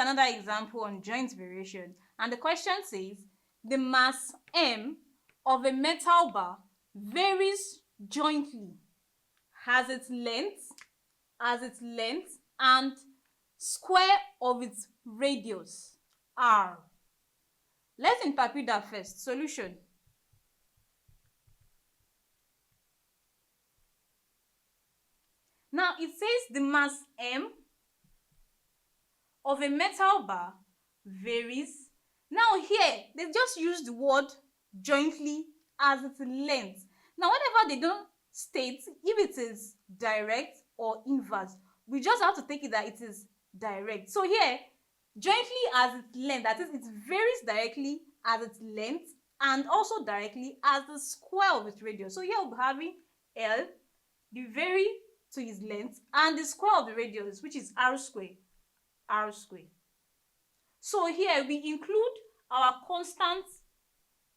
another example on joint variation, and the question says the mass m of a metal bar varies jointly as its length and square of its radius r. Let's interpret that first. Solution. Now it says the mass m of a metal bar varies. Now here they just use the word jointly as its length. Now whenever they don't state if it is direct or inverse, we just have to take it that it is direct. So here jointly as its length, that is, it varies directly as its length and also directly as the square of its radius. So here we'll be having L, the vary to its length, and the square of the radius, which is r square. So here we include our constant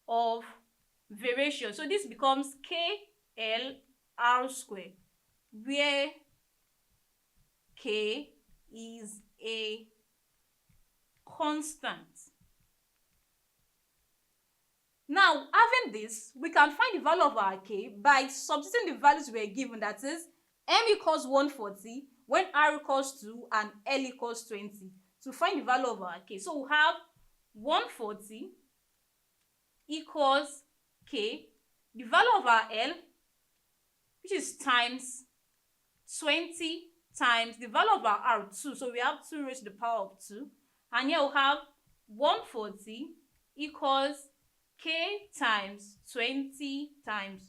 of variation. So this becomes KL r square, where K is a constant. Now, having this, we can find the value of our K by substituting the values we are given, that is, M equals 140 when R equals 2 and L equals 20 to find the value of our K. So we have 140 equals K, the value of our L, which is times 20 times the value of our R, 2. So we have 2 raised to the power of 2. And here we have 140 equals K times 20 times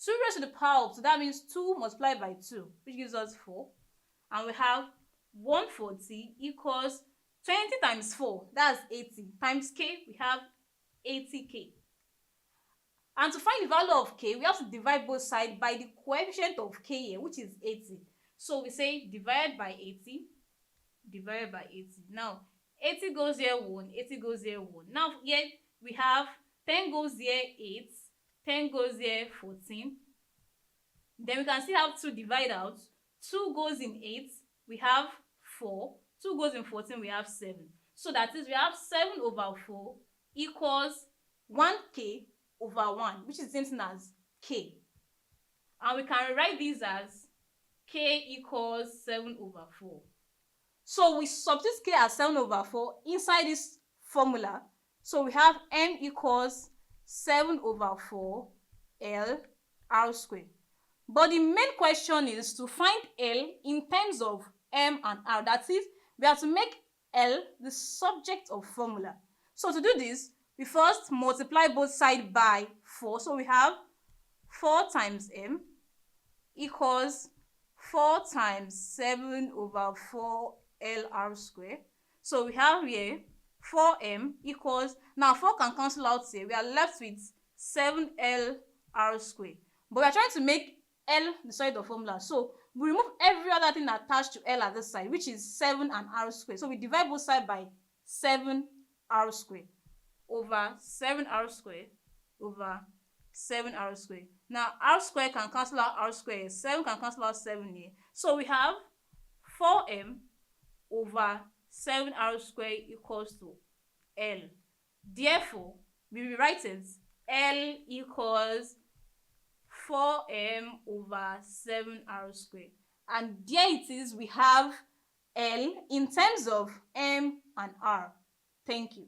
2 raised to the power of 2. That means 2 multiplied by 2, which gives us 4. And we have 140 equals 20 times 4, that's 80, times K, we have 80K. And to find the value of K, we have to divide both sides by the coefficient of K here, which is 80. So we say divide by 80, divided by 80. Now, 80 goes here 1, 80 goes here 1. Now, here we have 10 goes here 8, 10 goes here 14. Then we can still have 2 divide out. 2 goes in 8, we have 4. 2 goes in 14, we have 7. So that is, we have 7 over 4 equals 1K over 1, which is the same thing as K. And we can rewrite this as K equals 7 over 4. So we substitute K as 7 over 4 inside this formula. So we have M equals 7 over 4 L R squared. But the main question is to find L in terms of M and R. That is, we have to make L the subject of formula. So to do this, we first multiply both sides by 4. So we have 4 times M equals 4 times 7 over 4 LR squared. So we have here 4M equals, now 4 can cancel out here. We are left with 7LR squared. But we are trying to make L the side of formula. So we remove every other thing attached to L at this side, which is 7 and R squared. So we divide both sides by 7R squared over 7R squared over 7R squared. Now R squared can cancel out R squared, 7 can cancel out 7 here. So we have 4M over 7R squared equals to L. Therefore, we rewrite it L equals 4M over 7R squared. And there it is, we have L in terms of M and R. Thank you.